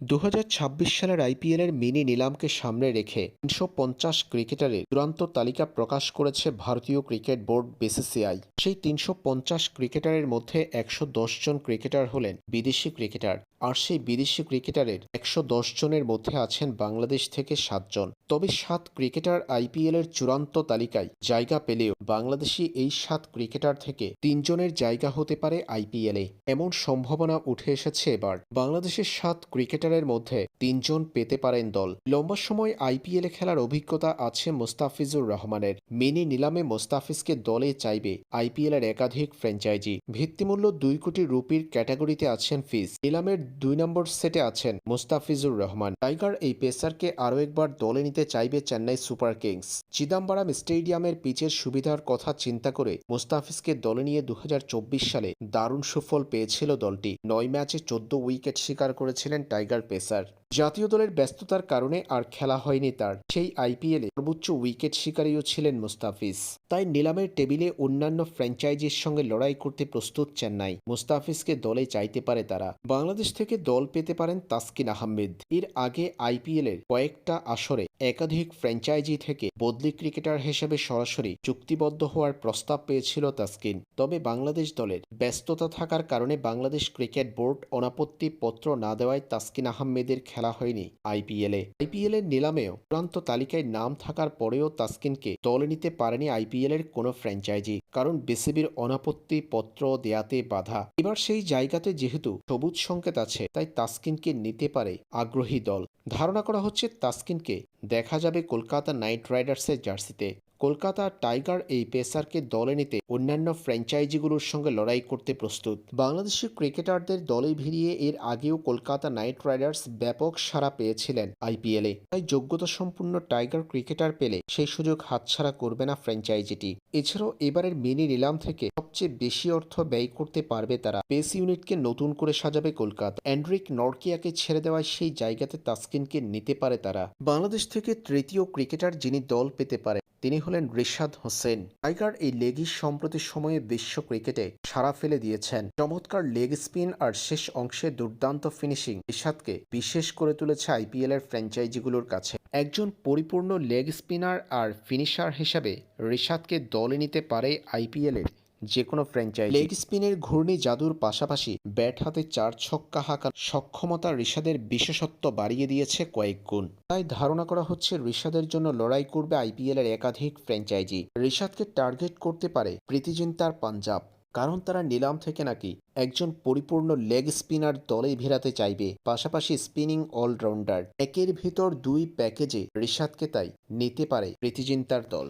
2026 সালের আইপিএলের মিনি নিলামকে সামনে রেখে 350 ক্রিকেটারের চূড়ান্ত তালিকা প্রকাশ করেছে ভারতীয় ক্রিকেট বোর্ড বিসিসিআই। সেই 350 ক্রিকেটারের মধ্যে 110 জন ক্রিকেটার হলেন বিদেশি ক্রিকেটার, আর সেই বিদেশি ক্রিকেটারের 110 জনের মধ্যে আছেন বাংলাদেশ থেকে 7 জন। তবে 7 ক্রিকেটার আইপিএলের চূড়ান্ত তালিকায় জায়গা পেলেও বাংলাদেশি এই 7 ক্রিকেটার থেকে 3 জনের জায়গা হতে পারে আইপিএলে, এমন সম্ভাবনা উঠে এসেছে এবার। বাংলাদেশের 7 ক্রিকেটারের মধ্যে 3 জন পেতে পারেন দল। লম্বা সময় আইপিএলে খেলার অভিজ্ঞতা আছে মোস্তাফিজুর রহমানের। মিনি নিলামে মোস্তাফিজকে দলে চাইবে আইপিএলের একাধিক ফ্র্যাঞ্চাইজি। ভিত্তিমূল্য 2 কোটি রুপির ক্যাটাগরিতে আছেন ফিজ। নিলামের 2 নম্বর সেটে আছেন মোস্তাফিজুর রহমান। টাইগার এই পেসারকে আরও একবার দলে নিতে চাইবে চেন্নাই সুপার কিংস। চিদাম্বরম স্টেডিয়ামের পিচের সুবিধার কথা চিন্তা করে মোস্তাফিজকে দলে নিয়ে 2024 সালে দারুণ সুফল পেয়েছিল দলটি। 9 ম্যাচে 14 উইকেট শিকার করেছিলেন টাইগার পেসার। জাতীয় দলের ব্যস্ততার কারণে আর খেলা হয়নি তার। সেই আইপিএলে সর্বোচ্চ উইকেট শিকারীও ছিলেন মোস্তাফিজ। তাই নিলামের টেবিলে অন্যান্য ফ্র্যাঞ্চাইজির সঙ্গে লড়াই করতে প্রস্তুত চেন্নাই। মোস্তাফিজকে দলে চাইতে পারে তারা। বাংলাদেশ থেকে দল পেতে পারেন তাসকিন আহমেদ। এর আগে আইপিএলের কয়েকটা আসরে একাধিক ফ্র্যাঞ্চাইজি থেকে বদলি ক্রিকেটার হিসেবে সরাসরি চুক্তিবদ্ধ হওয়ার প্রস্তাব পেয়েছিল তাসকিন। তবে বাংলাদেশ দলের ব্যস্ততা থাকার কারণে বাংলাদেশ ক্রিকেট বোর্ড অনাপত্তি পত্র না দেওয়ায় তাসকিন আহমেদের খেলা হয়নি আইপিএলের নিলামেও চূড়ান্ত তালিকায় নাম থাকার পরেও তাসকিনকে দলে নিতে পারেনি আইপিএলের কোনো ফ্র্যাঞ্চাইজি, কারণ বিসিবির অনাপত্তি পত্র দেয়াতে বাধা। এবার সেই জায়গাতে যেহেতু সবুজ সংকেত আছে, তাই তাসকিনকে নিতে পারে আগ্রহী দল। ধারণা করা হচ্ছে তাসকিনকে দেখা যাবে কলকাতা নাইট রাইডার্সের জার্সিতে। কলকাতা টাইগার এই পেসারকে দলে নিতে অন্যান্য ফ্র্যাঞ্চাইজিগুলোর সঙ্গে লড়াই করতে প্রস্তুত। বাংলাদেশি ক্রিকেটারদের দলে ভিড়িয়ে এর আগেও কলকাতা নাইট রাইডার্স ব্যাপক সাড়া পেয়েছিলেন আইপিএলে। তাই যোগ্যতা সম্পূর্ণ টাইগার ক্রিকেটার পেলে সেই সুযোগ হাতছাড়া করবে না ফ্র্যাঞ্চাইজিটি। এছাড়াও এবারের মিনি নিলাম থেকে সবচেয়ে বেশি অর্থ ব্যয় করতে পারবে তারা। পেস ইউনিটকে নতুন করে সাজাবে কলকাতা। অ্যান্ড্রিক নরকিয়াকে ছেড়ে দেওয়ায় সেই জায়গাতে তাসকিনকে নিতে পারে তারা। বাংলাদেশ থেকে তৃতীয় ক্রিকেটার যিনি দল পেতে পারে তিনি হলেন রিশাদ হোসেন। টাইগার এই লেগিস সম্প্রতি সময়ে বিশ্ব ক্রিকেটে সাড়া ফেলে দিয়েছেন। চমৎকার লেগ স্পিন আর শেষ অংশে দুর্দান্ত ফিনিশিং রিশাদকে বিশেষ করে তুলেছে আইপিএল এর ফ্র্যাঞ্চাইজিগুলোর কাছে। একজন পরিপূর্ণ লেগ স্পিনার আর ফিনিশার হিসেবে রিশাদকে দলে নিতে পারে আইপিএল এর যে কোনো ফ্র্যাঞ্চাইজি। লেগ স্পিনের ঘূর্ণি জাদুর পাশাপাশি ব্যাট হাতে 4 ছক্কা হাঁকার সক্ষমতা রিশাদের বিশেষত্ব বাড়িয়ে দিয়েছে কয়েক গুণ। তাই ধারণা করা হচ্ছে রিশাদের জন্য লড়াই করবে আইপিএল এর একাধিক ফ্র্যাঞ্চাইজি। রিশাদকে টার্গেট করতে পারে প্রীতি জিন্তার পাঞ্জাব, কারণ তারা নিলাম থেকে নাকি একজন পরিপূর্ণ লেগ স্পিনার দলে ভিড়াতে চাইবে, পাশাপাশি স্পিনিং অলরাউন্ডার। একের ভিতর 2 প্যাকেজে রিশাদকে তাই নিতে পারে প্রীতি জিন্তার দল।